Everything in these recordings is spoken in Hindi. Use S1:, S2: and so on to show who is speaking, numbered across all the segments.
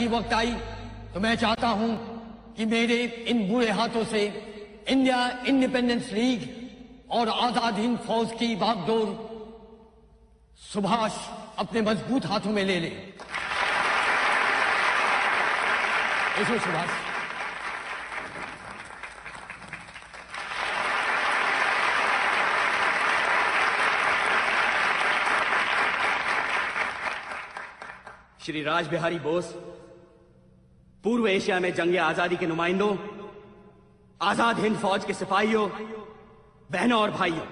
S1: की वक्त आई तो मैं चाहता हूं कि मेरे इन बुरे हाथों से इंडिया इंडिपेंडेंस लीग और आजाद हिंद फौज की बागडोर सुभाष अपने मजबूत हाथों में ले ले। ऐसो सुभाष।
S2: श्री राज बिहारी बोस, पूर्व एशिया में जंग आजादी के नुमाइंदों, आजाद हिंद फौज के सिपाहियों, बहनों और भाइयों,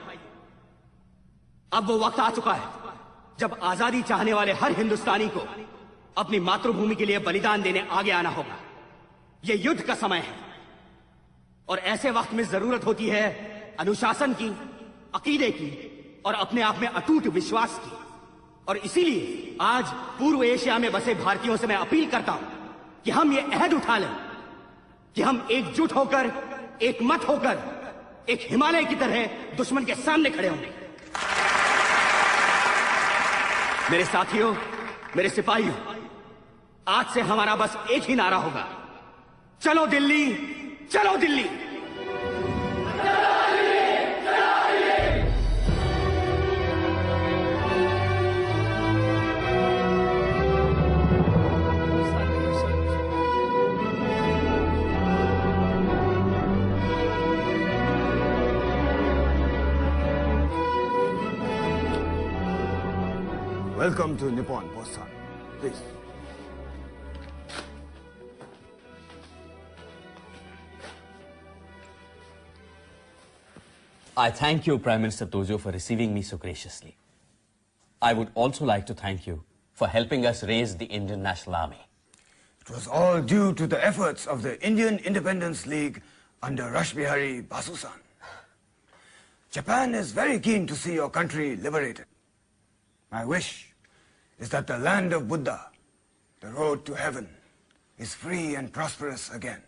S2: अब वो वक्त आ चुका है जब आजादी चाहने वाले हर हिंदुस्तानी को अपनी मातृभूमि के लिए बलिदान देने आगे आना होगा। ये युद्ध का समय है और ऐसे वक्त में जरूरत होती है अनुशासन की, अकीदे की और अपने आप में अटूट विश्वास की। और इसीलिए आज पूर्व एशिया में बसे भारतीयों से मैं अपील करता हूं कि हम ये अहद उठा लें कि हम एकजुट होकर, एक मत होकर, एक हिमालय की तरह दुश्मन के सामने खड़े होंगे। मेरे साथियों, मेरे सिपाहियों, आज से हमारा बस एक ही नारा होगा, चलो दिल्ली, चलो Delhi.
S3: Welcome to Nippon, Boss-san. Please.
S4: I thank you, Prime Minister Tojo, for receiving me so graciously. I would also like to thank you for helping us raise the Indian National Army.
S3: It was all due to the efforts of the Indian Independence League under Rash Bihari Basu-san. Japan is very keen to see your country liberated. My wish is that the land of Buddha, the road to heaven, is free and prosperous again.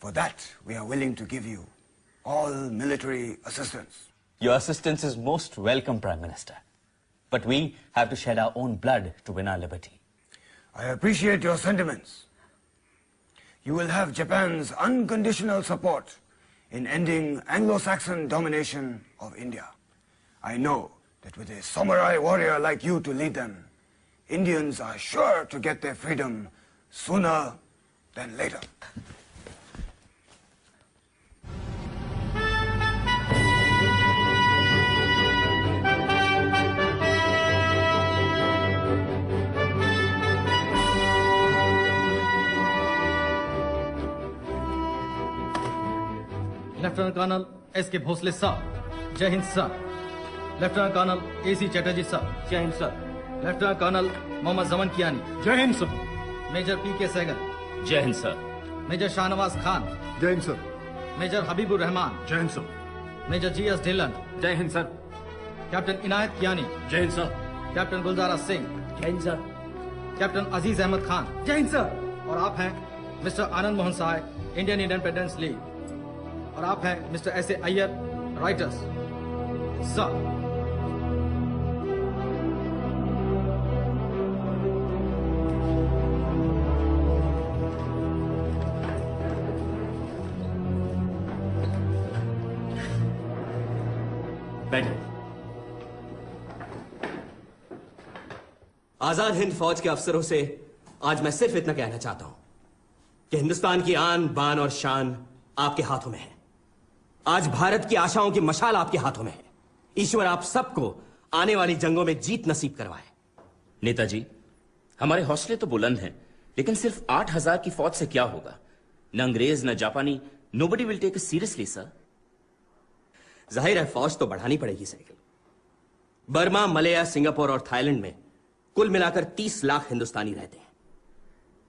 S3: For that, we are willing to give you all military assistance.
S4: Your assistance is most welcome, Prime Minister. But we have to shed our own blood to win our liberty.
S3: I appreciate your sentiments. You will have Japan's unconditional support in ending Anglo-Saxon domination of India. I know that with a samurai warrior like you to lead them, Indians are sure to get their freedom sooner than later.
S5: Lieutenant colonel S K Bhosale साहब, जय हिंद sir. Lieutenant colonel AC Chatterjee साहब, जय हिंद sir. Lieutenant colonel Mohammad Zaman Kiani,
S6: जय हिंद सर।
S5: मेजर PK सहगल,
S7: जय हिंद सर।
S5: मेजर शाहनवाज खान,
S6: जय हिंद सर।
S5: मेजर हबीबुर रहमान,
S6: जय हिंद सर।
S5: मेजर GS ढिल्लन,
S7: जय हिंद सर।
S5: कैप्टन इनायत कियानी,
S7: जय हिंद सर।
S5: कैप्टन गुलजारा सिंह,
S7: जय हिंद सर।
S5: कैप्टन अजीज अहमद खान, जय हिंद सर। और आप हैं mister Anand Mohan Sai, Indian independence league. और आप हैं mister S.A. Iyer, writers. Sir,
S2: बैठो। आजाद हिंद फौज के अफसरों से आज मैं सिर्फ इतना कहना चाहता हूं कि हिंदुस्तान की आन, बान और शान आपके हाथों में है। आज भारत की आशाओं की मशाल आपके हाथों में है। ईश्वर आप सबको आने वाली जंगों में जीत नसीब करवाए।
S7: नेताजी, हमारे हौसले तो बुलंद हैं, लेकिन सिर्फ 8,000 की फौज से क्या होगा? न अंग्रेज न जापानी, nobody will take it seriously sir.
S2: जाहिर है फौज तो बढ़ानी पड़ेगी साइकिल। बर्मा, मलया, सिंगापुर और थाईलैंड में कुल मिलाकर 30 लाख हिंदुस्तानी रहते हैं।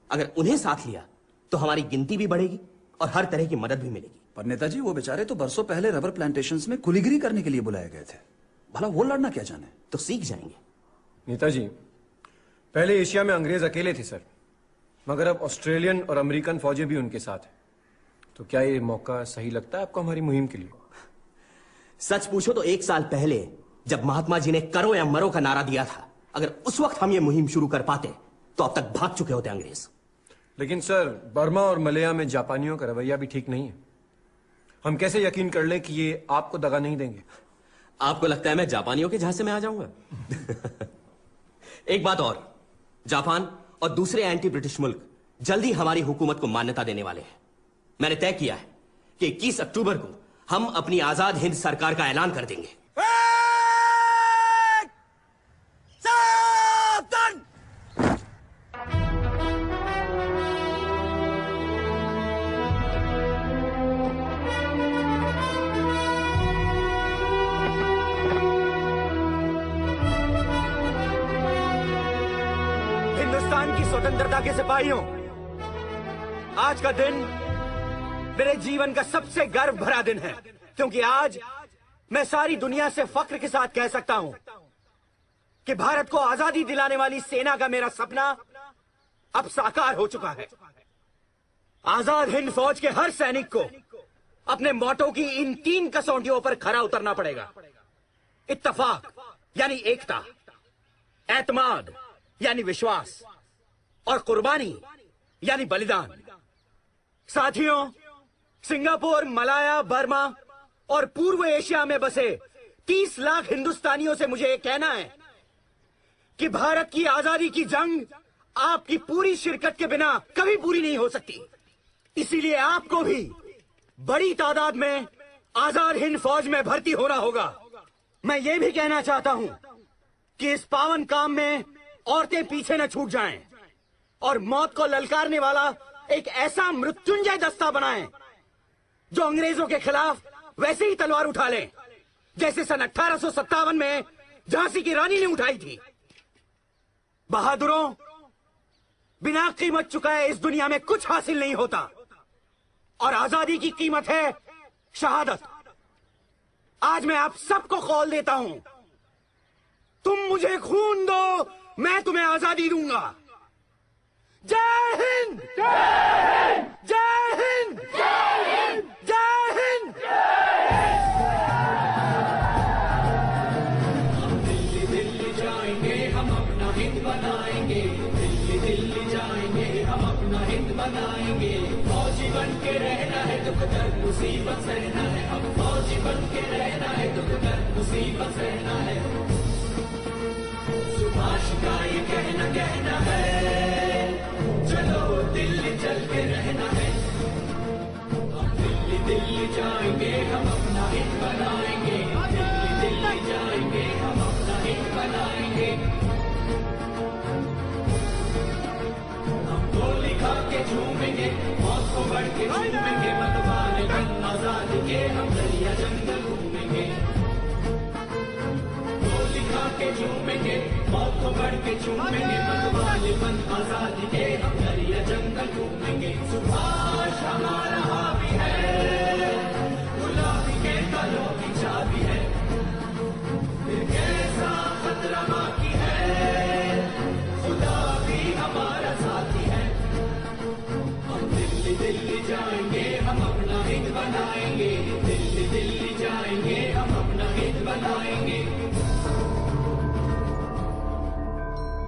S2: अगर उन्हें साथ लिया तो हमारी गिनती भी बढ़ेगी और हर तरह की मदद भी मिलेगी।
S8: पर नेताजी, वो बेचारे तो बरसों पहले रबर प्लांटेशंस में कुलीगिरी करने के लिए बुलाए गए थे। भला वो लड़ना क्या जाने?
S2: तो सीख जाएंगे।
S6: नेताजी, पहले एशिया में अंग्रेज अकेले थे सर, मगर अब ऑस्ट्रेलियन और अमेरिकन फौजें भी उनके साथ हैं। तो क्या ये मौका सही लगता है आपको हमारी मुहिम के लिए?
S2: सच पूछो तो 1 साल पहले जब महात्मा जी ने करो या मरो का नारा दिया था, अगर उस वक्त हम ये मुहिम शुरू कर पाते तो अब तक भाग चुके होते अंग्रेज।
S6: लेकिन सर, बर्मा और मलया में जापानियों का रवैया भी ठीक नहीं है। हम कैसे यकीन कर लें कि ये आपको दगा नहीं देंगे?
S9: आपको लगता है मैं जापानियों के झांसे में आ जाऊंगा? एक बात और, जापान और दूसरे एंटी ब्रिटिश मुल्क जल्दी हमारी हुकूमत को मान्यता देने वाले हैं। मैंने तय किया है कि 21 अक्टूबर को हम अपनी आजाद हिंद सरकार का ऐलान कर देंगे।
S2: हिंदुस्तान की स्वतंत्रता के सिपाहियों, आज का दिन मेरे जीवन का सबसे गर्व भरा दिन है, क्योंकि आज मैं सारी दुनिया से फख्र के साथ कह सकता हूं कि भारत को आजादी दिलाने वाली सेना का मेरा सपना अब साकार हो चुका है। आजाद हिंद फौज के हर सैनिक को अपने मोटो की इन 3 कसौटियों पर खरा उतरना पड़ेगा। इत्तफाक यानी एकता, एतमाद यानी विश्वास, और कुर्बानी यानी बलिदान। साथियों, सिंगापुर, मलाया, बर्मा और पूर्व एशिया में बसे 30 लाख हिंदुस्तानियों से मुझे यह कहना है कि भारत की आजादी की जंग आपकी पूरी शिरकत के बिना कभी पूरी नहीं हो सकती। इसीलिए आपको भी बड़ी तादाद में आजाद हिंद फौज में भर्ती होना होगा। मैं ये भी कहना चाहता हूं कि इस पावन काम में औरतें पीछे न छूट जाएं और मौत को ललकारने वाला एक ऐसा मृत्युंजय दस्ता बनाएं जो अंग्रेजों के खिलाफ वैसे ही तलवार उठा ले जैसे सन 1857 में झांसी की रानी ने उठाई थी। बहादुरों, बिना कीमत चुकाए इस दुनिया में कुछ हासिल नहीं होता, और आजादी की कीमत है शहादत। आज मैं आप सबको कौल देता हूं, तुम मुझे खून दो, मैं तुम्हें आजादी दूंगा। जय हिंद, जय हिंद, जय हिंद, जय हिंद, जय हिंद। हम दिल्ली दिल्ली जाएंगे, हम अपना हिंद बनाएंगे। दिल्ली दिल्ली जाएंगे, हम अपना हिंद बनाएंगे। फौजी बन के रहना है, दुख दर्द मुसीबत सहना है। हम फौजी बन के रहना है, दुख दर्द मुसीबत सहना है। सुभाष का ये कहना है, चलो दिल्ली चल के रहना है। हम दिल्ली दिल्ली जाएंगे, हम अपना हिंद बनाएंगे। दिल्ली दिल्ली जाएंगे, हम अपना हिंद बनाएंगे। हम गोली खा के झूमेंगे, मौत को बढ़ के झूमेंगे। मतवाले बन आजादी के हम दरिया जंगल घूमेंगे। गोली खा के झूमेंगे, मौत को बढ़ के झूमेंगे। मतवाले बन आजादी के हम दरिया जंगल घूमेंगे। सुभाष हमारा हावी है, गुलाबी के तालों की चाबी है। फिर कैसा खतरा बाकी है, खुदा भी हमारा साथी है। हम दिल्ली दिल्ली जाएंगे, हम अपना हिंद बनाएंगे।